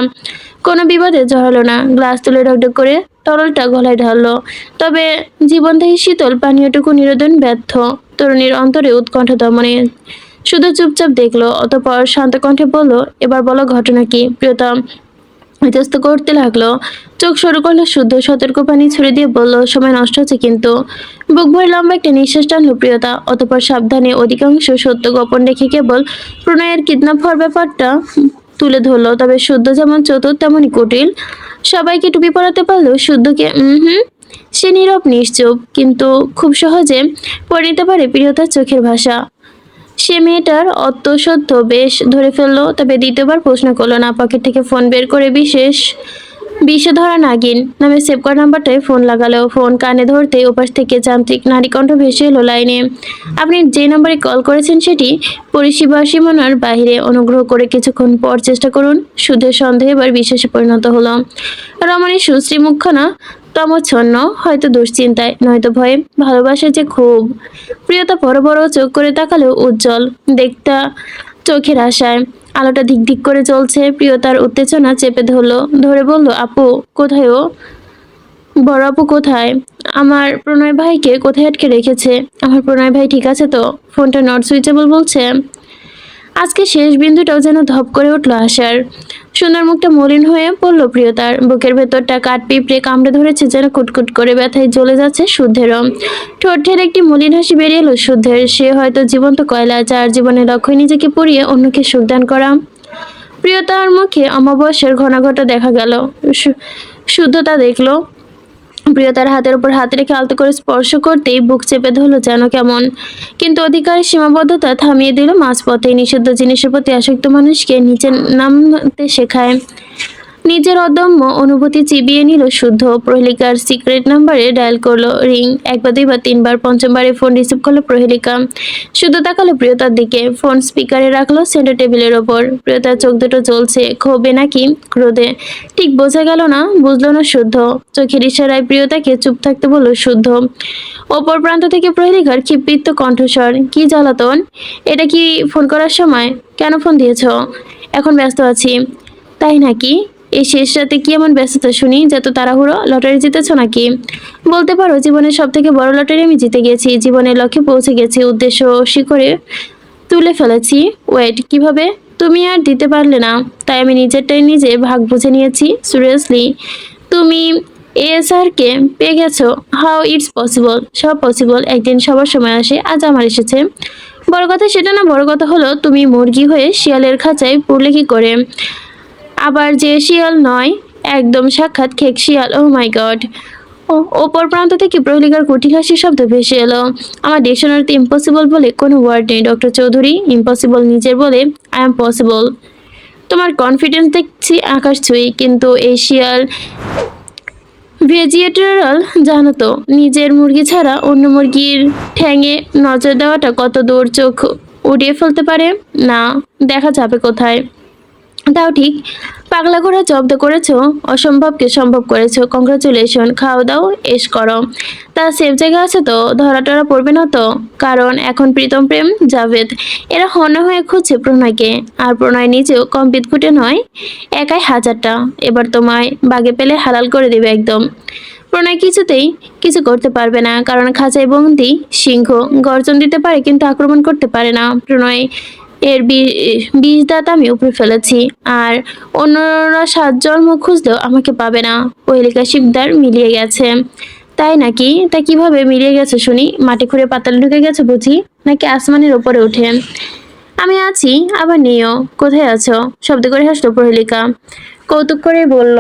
কোনো বিবাদে জড়ালো না। গ্লাস তুলে ঢকঢক করে তরলটা গলায় ঢাললো। তবে জীবনদায়ী শীতল পানীয়টুকু নিরোধন ব্যর্থ। তরুণীর অন্তরে উৎকণ্ঠা দমনে শুধু চুপচাপ দেখলো। অতঃপর শান্ত কণ্ঠে বলল, এবার বলো ঘটনা কি? প্রিয়তা ইতস্ত করতে লাগলো। চোখ সরু করলো শুদ্ধ। সতর্ক পানি ছুড়ে দিয়ে বলল, সময় নষ্ট হচ্ছে কিন্তু। বুক ভরে লম্বা একটা নিঃশ্বাস টানলো প্রিয়তা। অতঃপর সাবধানে অধিকাংশ সত্য গোপন রেখে কেবল প্রণয়ের কিডন্যাপ হওয়ার ব্যাপারটা তুলে ধরলো। তবে শুদ্ধ যেমন চতুর তেমনই কুটিল। সবাইকে টুপি পরাতে পারলেও শুদ্ধকে সে নীরব নিশ্চুপ, কিন্তু খুব সহজে পড়ে নিতে পারে প্রিয়তার চোখের ভাষা। সে মেয়েটার অত্যসত্য বেশ ধরে ফেললো, তবে দ্বিতীয়বার প্রশ্ন করলো না। পকেট থেকে ফোন বের করে বিষধরা নাগিন নামে সেভ করা নাম্বারটায় ফোন লাগালো। ফোন কানে ধরতেই ওপাশ থেকে যান্ত্রিক নারী কণ্ঠ ভেসে এলো লাইনে। আপনি যে নম্বরে কল করেছেন সেটি পরিষেবা সীমানার বাইরে। অনুগ্রহ করে কিছুক্ষণ পর চেষ্টা করুন। সুধের সন্দেহ এবার বিশ্বাসে পরিণত হলো। রমণীর সুশ্রী মুখখানা তমচ্ছন্ন, হয়তো দুশ্চিন্তায়, নয়তো ভয়ে। ভালোবাসে যে খুব। প্রিয়তা বড় বড় চোখ করে তাকালেও উজ্জ্বল দেখতা চোখের আশায়। আলোটা ধিক ধিক করে জ্বলছে। প্রিয়তার উত্তেজনা চেপে ধরে বলল, আপু কোথায় ও? বড় আপু কোথায়? আমার প্রণয় ভাইকে কোথায় আটকে রেখেছে? আমার প্রণয় ভাই ঠিক আছে তো? ফোনটা নট সুইচেবল বলছে। আজকে শেষ বিন্দুটাও যেন ধপ করে উঠল আশার। সুন্দর মুখটা মলিন হয়ে পড়ল প্রিয়তার। বুকের ভেতরটা কাঠ পিঁপড়ে কামড়ে ধরেছে, যেন কুটকুট করে ব্যথায় জ্বলে যাচ্ছে শুদ্ধেরও। ঠোঁটের একটি মলিন হাসি বেরিয়ে এলো শুদ্ধের। সে হয়তো জীবন্ত কয়লা, যার জীবনের লক্ষ্যই নিজেকে পুড়িয়ে অন্যকে সুখদান করা। প্রিয়তার মুখে অমাবস্যার ঘনাঘটা দেখা গেল। শুদ্ধ তা দেখলো। প্রিয়তার হাতের উপর হাত রেখে আলতো করে স্পর্শ করতেই বুক চেপে ধরলো যেন কেমন। কিন্তু অধিকারের সীমাবদ্ধতা থামিয়ে দিল মাঝপথে। নিষিদ্ধ জিনিসের প্রতি আসক্ত মানুষকে নিচে নামতে শেখায়। নিজের অদম্য অনুভূতি চিবিয়ে নিল শুদ্ধ। প্রহেলিকার সিক্রেট নাম্বারে ডায়াল করলো। রিং একবার দুইবার তিনবার, পঞ্চমবারে ফোন রিসিভ করলো প্রহেলিকা। শুদ্ধ তাকালো প্রিয়তার দিকে। ফোন স্পিকারে রাখলো সেন্টার টেবিলের ওপর। প্রিয়তার চোখ দুটো জ্বলছে, ক্ষোভে নাকি ক্রোধে ঠিক বোঝা গেল না। বুঝলো না শুদ্ধ। চোখের ইশারায় প্রিয়তাকে চুপ থাকতে বলল শুদ্ধ। ওপর প্রান্ত থেকে প্রহেলিকার ক্ষিপ্ত কণ্ঠস্বর, কি জ্বালাতন! এটা কি ফোন করার সময়? কেন ফোন দিয়েছ? এখন ব্যস্ত আছি। তাই নাকি? এই শেষ রাতে কি এমন ব্যস্ততা শুনি, যত তাড়াহুড়ো? লটারি জিতেছ নাকি? বলতে পারো জীবনের সব থেকে বড় লটারি আমি জিতে গেছি। জীবনের লক্ষ্যে পৌঁছে গেছি। উদ্দেশ্য শিখরে তুলে ফেলেছি। ওয়েট, কিভাবে? তুমি আর দিতে পারলে না, তাই আমি নিজেরটাই নিজে ভাগ বুঝে নিয়েছি। সিরিয়াসলি? তুমি এএসআরকে পেয়ে গেছো? How it's possible? সব পসিবল। একদিন সবার সময় আসে, আজ আমার এসেছে। বড় কথা সেটা না, বড় কথা হলো তুমি মুরগি হয়ে শিয়ালের খাঁচায় পড়লে কি করে? আবার যে শিয়াল নয়, একদম সাক্ষাৎ খেক শিয়াল। ও মাই গড! ওপর প্রান্ত থেকে প্রহেলিকার কুটিল হাসির শব্দ ভেসে এলো। আমার ডিকশনারিতে ইম্পসিবল বলে কোনো ওয়ার্ড নেই ডক্টর চৌধুরী। ইম্পসিবল নিজের বলে আই এম পসিবল। তোমার কনফিডেন্স দেখছি আকাশ ছুঁই, কিন্তু এই শিয়াল ভেজিটেরিয়াল জানো তো, নিজের মুরগি ছাড়া অন্য মুরগির ঠ্যাঙে নজর দেওয়াটা কত দূর চোখ উড়িয়ে ফেলতে পারে। না, দেখা যাবে কোথায়? তাও ঠিক। পাগলা ঘোড়া জব্দ করেছো, অসম্ভবকে সম্ভব করেছো। কংগ্রাচুলেশন। খাও দাও, এস করো। তা সেফ জায়গা আছে তো? ধরা টরা পড়বে না তো? কারণ এখন প্রীতম প্রেম জাভেদ এরা হন্য হয়ে খুঁজছে প্রণয়কে। আর প্রণয় নিজেও কম বিদঘুটে নয়, একাই হাজারটা। এবার তোমায় বাগে পেলে হালাল করে দেবে একদম। প্রণয় কিছুতেই কিছু করতে পারবে না, কারণ খাঁচায় বন্দি সিংহ। গর্জন দিতে পারে কিন্তু আক্রমণ করতে পারে না। প্রণয় এর বিষ দাঁত আমি উপরে ফেলেছি, আর অন্যরা 7 জন্ম খুঁজলেও আমাকে পাবে না। পহেলিকা শিকদার মিলিয়ে গেছে। তাই নাকি? তা কিভাবে মিলিয়ে গেছে শুনি? মাটি খুঁড়ে পাতালে ঢুকে গেছে বুঝি, নাকি আসমানের ওপরে উঠে? আমি আছি, আবার নিও। কোথায় আছো? শব্দ করে হাসলো প্রহেলিকা। কৌতুক করে বলল,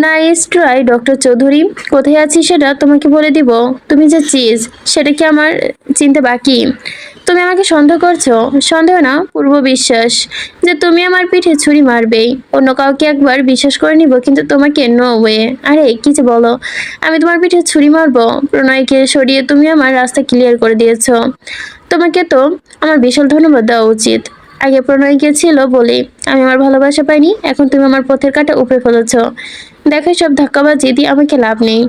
নাইস ট্রাই ডক্টর চৌধুরী। কোথায় আছি সেটা তোমাকে বলে দিব। তুমি যে চিজ, সেটা কি আমার চিনতে বাকি? তুমি আমাকে সন্দেহ করছো? সন্দেহ না, পূর্ব বিশ্বাস যে তুমি আমার পিঠে ছুরি মারবেই। অন্য কাউকে একবার বিশ্বাস করে নিব, কিন্তু তোমাকে নো ওয়ে। আরে কি যে বলো! আমি তোমার পিঠে ছুরি মারবো? প্রণয়কে সরিয়ে তুমি আমার রাস্তা ক্লিয়ার করে দিয়েছো। তোমাকে তো আমার বিশাল ধন্যবাদ দেওয়া উচিত। আগে প্রণয় গিয়েছিল বলে আমি আমার ভালোবাসা পাইনি, এখন তুমি আমার পথের কাঁটা উপড়ে ফেলেছ। দেখো, সব ধাক্কাবাজি দিয়ে আমাকে লাভ নেই।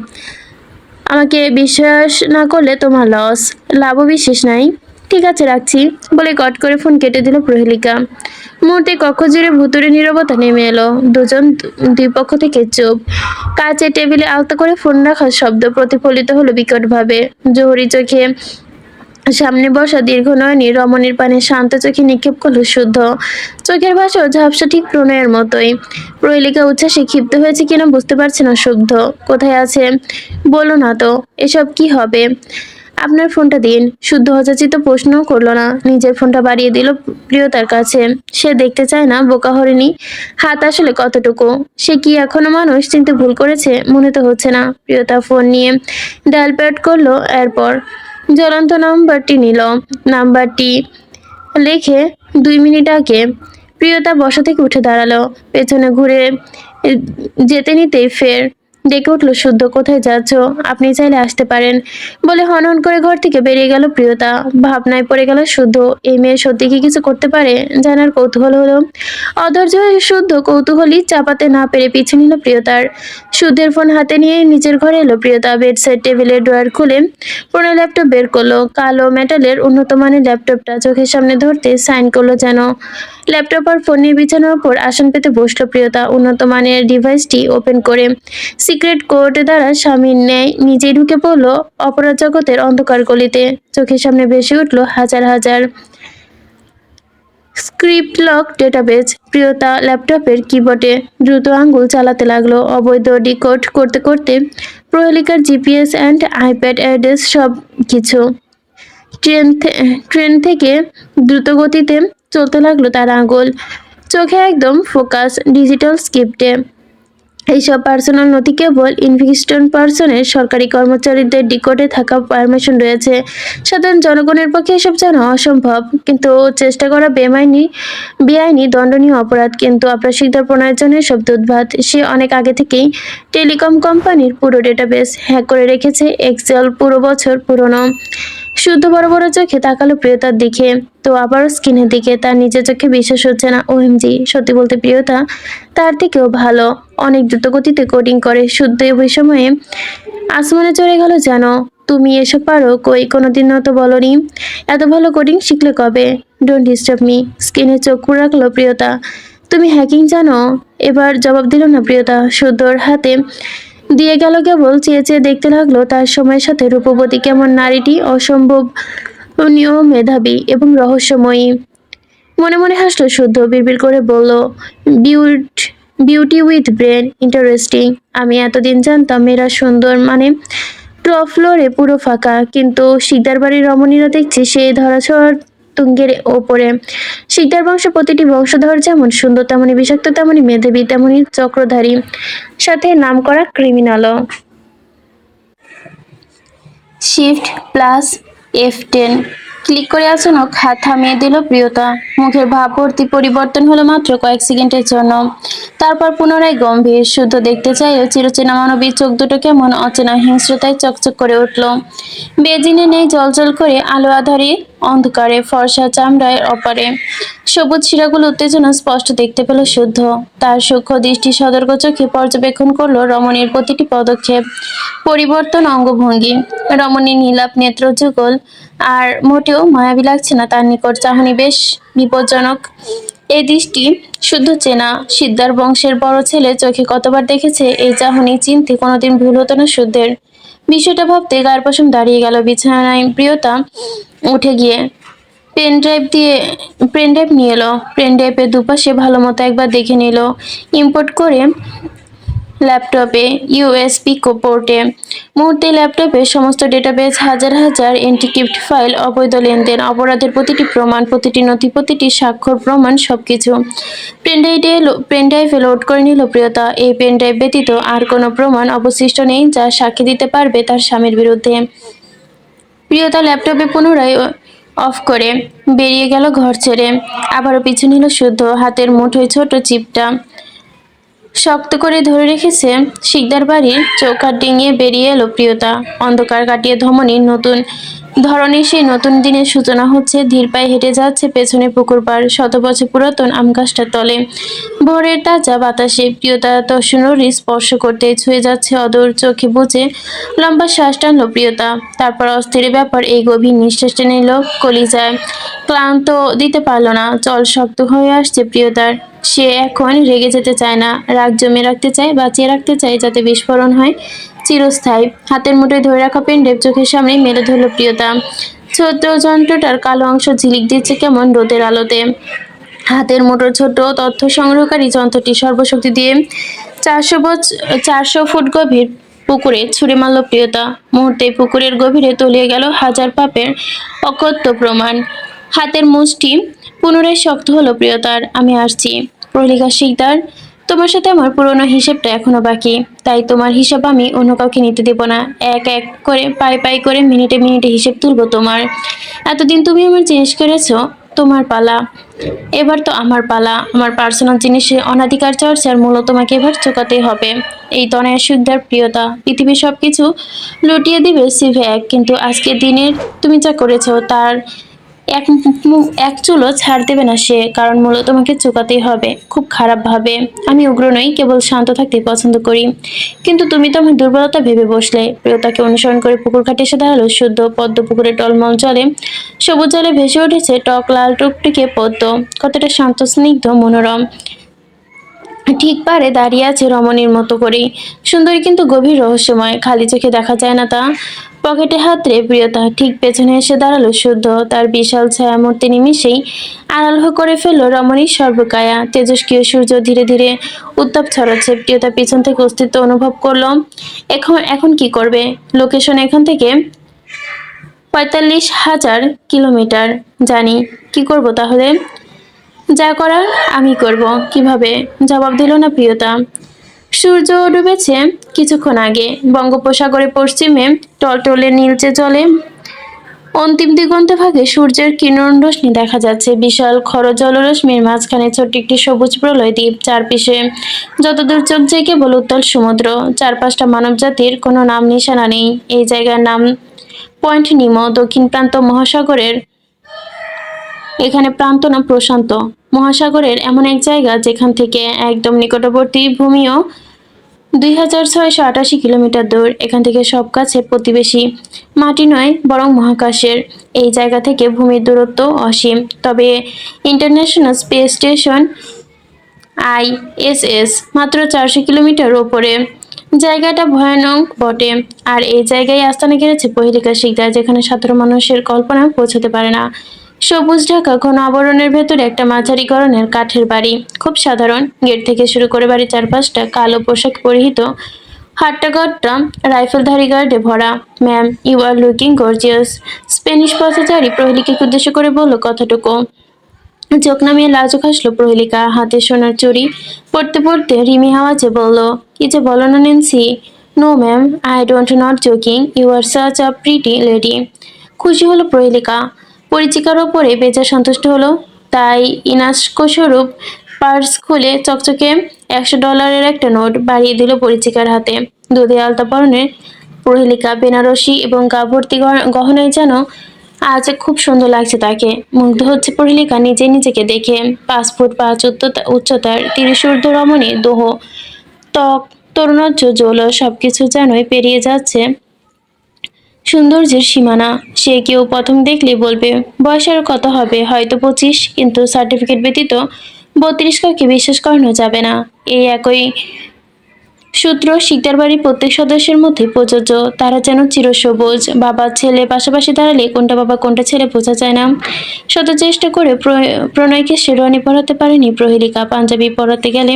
আমাকে বিশ্বাস না করলে তোমার লস, লাভও বিশেষ নাই। ঠিক আছে, রাখছি বলে কট করে ফোন কেটে দিল প্রহেলিকা। মুহূর্তে কক্ষ জুড়ে ভুতুরে নীরবতা নেমে এলো। দুজন দুই পক্ষ থেকে চুপ। কাচের টেবিলে আলতো করে ফোন রাখার শব্দ প্রতিফলিত হলো বিকটভাবে। জহুরি চোখে সামনে বসা দীর্ঘ নয়নী রমণীর পানে শান্ত চোখে নিক্ষেপ করলো শুদ্ধ। চোখের ভাষাও ঝাপসা, ঠিক প্রণয়ের মতোই। প্রহেলিকা উচ্ছ্বাসে ক্ষিপ্ত হয়েছে কিনা বুঝতে পারছে না শুদ্ধ। কোথায় আছে? বলো না তো, এসব কি হবে? আপনার ফোনটা দিন। শুদ্ধ হতচিত প্রশ্নও করলো না, নিজের ফোনটা বাড়িয়ে দিল প্রিয়তার কাছে। সে দেখতে চায় না বোকা হরিণী হাত আসলে কতটুকু। সে কি এখনো মানুষ চিনতে ভুল করেছে? মনে তো হচ্ছে না। প্রিয়তা ফোন নিয়ে ডায়াল প্যাড করলো, এরপর জ্বলন্ত নাম্বারটি নিল। নাম্বারটি লিখে 2 মিনিট আগে। প্রিয়তা বসা থেকে উঠে দাঁড়ালো, পেছনে ঘুরে এ, যেতে নিতেই ফের ডেকে উঠল শুদ্ধ, কোথায় যাচ্ছ? আপনি চাইলে আসতে পারেন বলে হনহন করে ঘর থেকে বেরিয়ে গেল প্রিয়তা। ভাবনায় পড়ে গেল শুদ্ধ, এই মেয়ে সত্যি কি কিছু করতে পারে? জানার কৌতূহল হলো। অধৈর্য হয়ে শুদ্ধ কৌতূহলী চাপাতে না পেরে পিছু নিল প্রিয়তার। শুদ্ধের ফোন হাতে নিয়ে নিজের ঘরে এলো প্রিয়তা। বেডসাইড টেবিলের ড্রয়ার খুলে পুরনো ল্যাপটপ বের করলো। কালো মেটালের উন্নত মানের ল্যাপটপটা চোখের সামনে ধরতে সাইন করলো যেন। ল্যাপটপ আর ফোন নিয়ে বিছানার উপর আসন পেতে বসলো প্রিয়তা। উন্নত মানের ডিভাইসটি ওপেন করে সিক্রেট কোড দ্বারা স্বামীর ন্যায় নিজেই ঢুকে পড়লো অপরাধ জগতের অন্ধকার গলিতে। চোখের সামনে ভেসে উঠলো হাজার হাজার স্ক্রিপ্ট লক ডেটাবেজ। প্রিয়তা ল্যাপটপের কিবোর্ডে দ্রুত আঙ্গুল চালাতে লাগলো, অবৈধ ডিকোড করতে করতে প্রহেলিকার জিপিএস অ্যান্ড আইপ্যাড অ্যাড্রেস সব কিছু। ট্রেন থেকে দ্রুত গতিতে চলতে লাগলো তার আঙ্গুল, চোখে একদম ফোকাস ডিজিটাল স্ক্রিপ্টে। এইসব পার্সোনাল নথি কেবল ইনভেস্টন পার্সনের সরকারি কর্মচারীদের ডিকোডে থাকা পারমিশন রয়েছে। সাধারণ জনগণের পক্ষে এসব জানা অসম্ভব, কিন্তু চেষ্টা করা বেআইনি দণ্ডনীয় অপরাধ। কিন্তু আপ্রাসিকদের প্রণয়ের এসব দুধভাত। সে অনেক আগে থেকেই টেলিকম কোম্পানির পুরো ডেটাবেস হ্যাক করে রেখেছে, এক্সেল পুরো বছর পুরনো। শুদ্ধ বড় বড় চোখে তাকালো প্রিয়তার দিকে, তো আবারও স্ক্রিনের দিকে। তার নিজের চোখে বিশ্বাস হচ্ছে না। ওএমজি, সত্যি বলতে প্রিয়তা তার থেকেও ভালো, অনেক দ্রুত গতিতে কোডিং করে। শুদ্ধ ওই সময়ে আসমানে চড়ে গেল যেন। তুমি এসব পারো? কই, কোনোদিনও তো বলনি। এত ভালো কোডিং শিখলে কবে? Don't disturb me. স্ক্রিনে চোখ রাখলো প্রিয়তা। তুমি হ্যাকিং জানো? এবার জবাব দিল না প্রিয়তা। শুদ্ধর হাতে দিয়ে গেল কেবল, চেয়ে চেয়ে দেখতে লাগলো তার সময়ের সাথে রূপবতী কেমন নারীটি, অসম্ভব মেধাবী এবং রহস্যময়ী। মনে মনে হাসলো শুদ্ধ, বিড়বিড় করে বলল, বিউট বিউটি উইথ ব্রেন, ইন্টারেস্টিং। আমি এতদিন জানতাম মেয়েরা সুন্দর মানে টপ ফ্লোরে পুরো ফাঁকা, কিন্তু শিকদার বাড়ির রমণীরা দেখছি সেই ধরাছোঁয়ার তুঙ্গের ওপরে। শিকদার বংশ প্রতিটি বংশধর যেমন সুন্দর, তেমনি বিষাক্ত, তেমনি মেধাবী, তেমনি চক্রধারী, সাথে নামকরা ক্রিমিনালও। শিফট প্লাস F10 ক্লিক করে আচানক হাত থামিয়ে দিল প্রিয়তা। মুখের ভাবভর্তি পরিবর্তন হলো মাত্র কয়েক সেকেন্ডের জন্য, তারপর পুনরায় গম্ভীর। শুদ্ধ দেখতে চাইও চিরচেনা মানবী চোখ দুটো কেমন অচেনা হিংস্রতায় চকচক করে উঠল। বেজিনে নেই জলজল করে আলো আধারে অন্ধকারে, ফর্সা চামড়ায় অপারে সবুজ শিরাগুলো উত্তেজনা স্পষ্ট দেখতে পেল শুদ্ধ। তার সূক্ষ্ম দৃষ্টি সতর্ক চোখে পর্যবেক্ষণ করলো রমণীর প্রতিটি পদক্ষেপ, পরিবর্তন, অঙ্গভঙ্গি। রমণীর নীলাপ নেত্র যুগল, আর মোটেও মায়াবী লাগছে না তার নিকট। চাহনি বেশ বিপজ্জনক। এই দৃষ্টি শুদ্ধ চেনা, সিদ্ধার বংশের বড় ছেলে চোখে কতবার দেখেছে এই চাহনি। চিনতে কোনোদিন ভুল হতো না শুদ্ধের। বিষয়টা ভাবতে গায়ের পশম দাঁড়িয়ে গেল। বিছানায় প্রিয়তা উঠে গিয়ে পেনড্রাইভ নিয়ে এলো। পেনড্রাইভের দুপাশে ভালো মতো একবার দেখে নিল। ইম্পোর্ট করে ল্যাপটপে ইউএসবি পোর্টে। মুহূর্তে ল্যাপটপে সমস্ত ডেটাবেস, হাজার হাজার এনক্রিপ্ট ফাইল, অবৈধ লেনদেন, অপরাধের প্রতিটি প্রমাণ, প্রতিটি নথি, প্রতিটি স্বাক্ষর প্রমাণ, সবকিছু পেনড্রাইভে লোড করে নিল প্রিয়তা। এই পেনড্রাইভ ব্যতীত আর কোনো প্রমাণ অবশিষ্ট নেই যা সাক্ষী দিতে পারবে তার স্বামীর বিরুদ্ধে। প্রিয়তা ল্যাপটপে পুনরায় অফ করে বেরিয়ে গেল ঘর ছেড়ে। আবারও পিছু নিল শুদ্ধ। হাতের মুঠোয় ছোট চিপটা শক্ত করে ধরে রেখেছে শিকদার বাড়ির চৌকাঠ ডিঙিয়ে বেরিয়ে এলো প্রিয়তা। অন্ধকার কাটিয়ে ধরনের সেই নতুন দিনের সূচনা হচ্ছে। ধীর পায়ে হেঁটে যাচ্ছে পেছনে পুকুর পাড়, 100 বছর পুরাতন আম গাছটার তলে। ভোরের তাজা বাতাসে প্রিয়তা তসনুরি স্পর্শ করতে ছুঁয়ে যাচ্ছে অদূর। চোখে বুঝে লম্বা শ্বাস টানলো প্রিয়তা। তারপর অস্থির ব্যাপার এই গভীর নিঃশ্বাস টেনে নিল কলিজায়। ক্লান্ত দিতে পারল না, জল শক্ত হয়ে আসছে প্রিয়তার। সে এখন রেগে যেতে চায় না, রাগ জমিয়ে রাখতে চায়, বাঁচিয়ে রাখতে চায়, যাতে বিস্ফোরণ হয় চিরস্থায়ী। হাতের মুঠোয় ধরে রাখা পেনড্রাইভ চোখের সামনে মেলে ধরল প্রিয়তা। ছোট্ট যন্ত্রটার কালো অংশ ঝিলিক দিচ্ছে কেমন রোদের আলোতে। হাতের মুঠোর ছোট তথ্য সংগ্রহকারী যন্ত্রটি সর্বশক্তি দিয়ে 400 ফুট গভীর পুকুরে ছুঁড়ে মারল প্রিয়তা। মুহূর্তে পুকুরের গভীরে তলিয়ে গেল হাজার পাপের অকথ্য প্রমাণ। হাতের মুষ্টি পুনরায় শক্ত হলো প্রিয়তার। আমি আসছি প্রহেলিকা শিকদার, তোমার সাথে আমার পুরনো হিসেবটা এখনো বাকি। তাই তোমার হিসাব আমি অন্য কাউকে নিতে দেব না। এক এক করে পাই পাই করে মিনিটে মিনিটে হিসেব তুলবো তোমার। এতদিন তুমি আমার জিনিস করেছো, তোমার পালা। এবার তো আমার পালা। আমার পার্সোনাল জিনিসে অনাধিকার চর্চার মূল্য তোমাকে এবার চুকাতেই হবে। এই তনয়া শিকদার প্রিয়তা পৃথিবীর সবকিছু লুটিয়ে দিবে সিভে এক, কিন্তু আজকের দিনের তুমি যা করেছো তার এক এক চুলও ছাড় দেবে না সে, কারণ মূল্য তোমাকে চুকাতেই হবে, খুব খারাপ ভাবে। আমি উগ্র নই, কেবল শান্ত থাকতে পছন্দ করি। কিন্তু তুমি তো আমার দুর্বলতা ভেবে বসলে। প্রিয়তাকে অনুসরণ করে পুকুর ঘাটে এসে দাঁড়ালো শুদ্ধ পদ্ম। পুকুরে টলমল জলে সবুজ জলে ভেসে উঠেছে টক লাল টুকটুকে পদ্ম, কতটা শান্ত স্নিগ্ধ মনোরম। ঠিক পারে দাঁড়িয়ে আছে রমণীর মতো করেই, সুন্দরী কিন্তু গভীর রহস্যময়, খালি চোখে দেখা যায় না তা। পকেটে হাত রে প্রিয়তা ঠিক পেছনে এসে দাঁড়ালো শুদ্ধ, তার বিশাল ছায়ামূর্তি নিমিষেই আড়াল করে ফেললো রমণীর সর্বকায়া। তেজস্ক্রিয় সূর্য ধীরে ধীরে উত্তাপ ছড়াচ্ছে। প্রিয়তা পিছন থেকে অস্তিত্ব অনুভব করলো। এখন এখন কি করবে? লোকেশন এখান থেকে 45,000 কিলোমিটার। জানি কি করব তাহলে। যা করার আমি করব। কিভাবে? জবাব দিল না প্রিয়তা। সূর্য ডুবেছে কিছুক্ষণ আগে। বঙ্গোপসাগরে পশ্চিমে টলটলে নীলচে জলে অন্তিম দিগন্তে ভাগে সূর্যের কিরণ রশ্মি দেখা যাচ্ছে। বিশাল খর জলরশ্মির মাঝখানে ছোট্ট একটি সবুজ প্রলয় দ্বীপ, চারপিছে যতদূর চোখ যায় কেবল উত্তাল সমুদ্র। চারপাশটা মানব জাতির কোনো নাম নিশানা নেই। এই জায়গার নাম পয়েন্ট নিমো। দক্ষিণ প্রান্ত মহাসাগরের, এখানে প্রান্ত না প্রশান্ত মহাসাগরের এমন এক জায়গা যেখান থেকে একদম নিকটবর্তী ভূমিও 2,688 কিলোমিটার দূর। এখান থেকে সব কাছে প্রতিবেশী, মাটি নয় বরং মহাকাশের। এই জায়গা থেকে ভূমির দূরত্ব অসীম, তবে ইন্টারন্যাশনাল স্পেস স্টেশন ISS মাত্র 400 কিলোমিটার ওপরে। জায়গাটা ভয়ানক বটে। আর এই জায়গায় আস্তানা গেড়েছে প্রহেলিকা শিকদার, যেখানে সাধারণ মানুষের কল্পনা পৌঁছতে পারে না। সবুজ ঢাকা ঘন আবরণের ভেতরে একটা মাঝারি গড়নের কাঠের বাড়ি, খুব সাধারণ। গেট থেকে শুরু করে বাড়ির চারপাশটা কালো পোশাক পরিহিত হাট্টাগট্টা রাইফেলধারী গার্ডে ভরা। Ma'am, you are looking gorgeous. Spanish পথচারী প্রহেলিকাকে উদ্দেশ্য করে বলল কথাটুকু। চোখ নামিয়ে লাজুক হাসলো প্রহেলিকা। হাতে সোনার চুড়ি পড়তে পড়তে রিমি আওয়াজে বলল, কি যে বলো না Nancy. No ma'am, I don't not joking, you are such a pretty lady. খুশি হলো প্রহেলিকা। পরিচিকার ওপরে বেজা সন্তুষ্ট হলো। তাই ইনাস্কস্বরূপ পার্স খুলে চকচকে $100 একটা নোট বাড়িয়ে দিল পরিচিকার হাতে। দুধে আলতা পরনের প্রহেলিকা বেনারসি এবং গা ভর্তি গহনায় যেন আজ খুব সুন্দর লাগছে তাকে। মুগ্ধ হচ্ছে প্রহেলিকা নিজে নিজেকে দেখে। 5 ফুট 5 উচ্চতার 30 ঊর্ধ্ব রমণী দোহ, ত্বক, তরুণোজ্জ জৌল সবকিছু যেনই পেরিয়ে যাচ্ছে সৌন্দর্যের সীমানা। সে কেউ প্রথম দেখলে বলবে বয়স আর কত হবে, হয়তো 25, কিন্তু সার্টিফিকেট ব্যতীত 32 কাউকে বিশ্বাস করানো যাবে না। এই একই সূত্র শিকদার বাড়ির প্রত্যেক সদস্যের মধ্যে প্রযোজ্য। তারা যেন চিরসবুজ। বাবা ছেলে পাশাপাশি দাঁড়ালে কোনটা বাবা কোনটা ছেলে বোঝা যায় না। শত চেষ্টা করে প্রণয়কে শেরওয়ানি পরাতে পারেনি প্রহেলিকা। পাঞ্জাবি পরাতে গেলে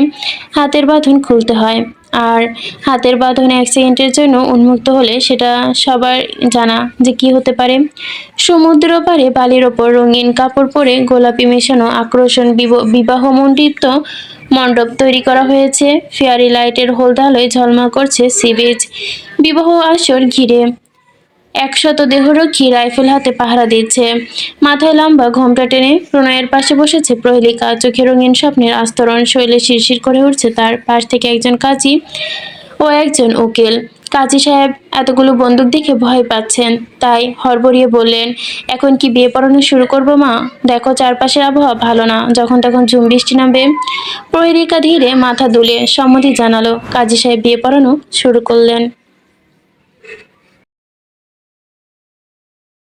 হাতের বাঁধন খুলতে হয়, আর হাতের বাঁধন 1 সেকেন্ডের জন্য উন্মুক্ত হলে সেটা সবার জানা যে কি হতে পারে। সমুদ্র পারে বালির ওপর রঙিন কাপড় পরে গোলাপি মেশানো আকর্ষণ বিবাহমণ্ডিত মণ্ডপ তৈরি করা হয়েছে। ফেয়ারি লাইটের হলদে আলোয় ঝলমল করছে সি বিচ। বিবাহ আসর ঘিরে 100 দেহরক্ষী রাইফেল হাতে পাহারা দিচ্ছে। মাথায় লম্বা ঘোমটা টেনে প্রণয়ের পাশে বসেছে প্রহেলিকা। চোখে রঙিন স্বপ্নের আস্তরণ। শৈলে শিরশির করে উঠছে তার। পাশ থেকে একজন কাজী ও একজন উকিল। কাজী সাহেব এতগুলো বন্দুক দেখে ভয় পাচ্ছেন, তাই হড়বড়িয়ে বললেন, এখন কি বিয়ে পড়ানো শুরু করবো মা? দেখো চারপাশের আবহাওয়া ভালো না, যখন তখন ঝুম বৃষ্টি নামবে। প্রহেলিকা ধীরে মাথা দুলিয়ে সম্মতি জানালো। কাজী সাহেব বিয়ে পড়ানো শুরু করলেন।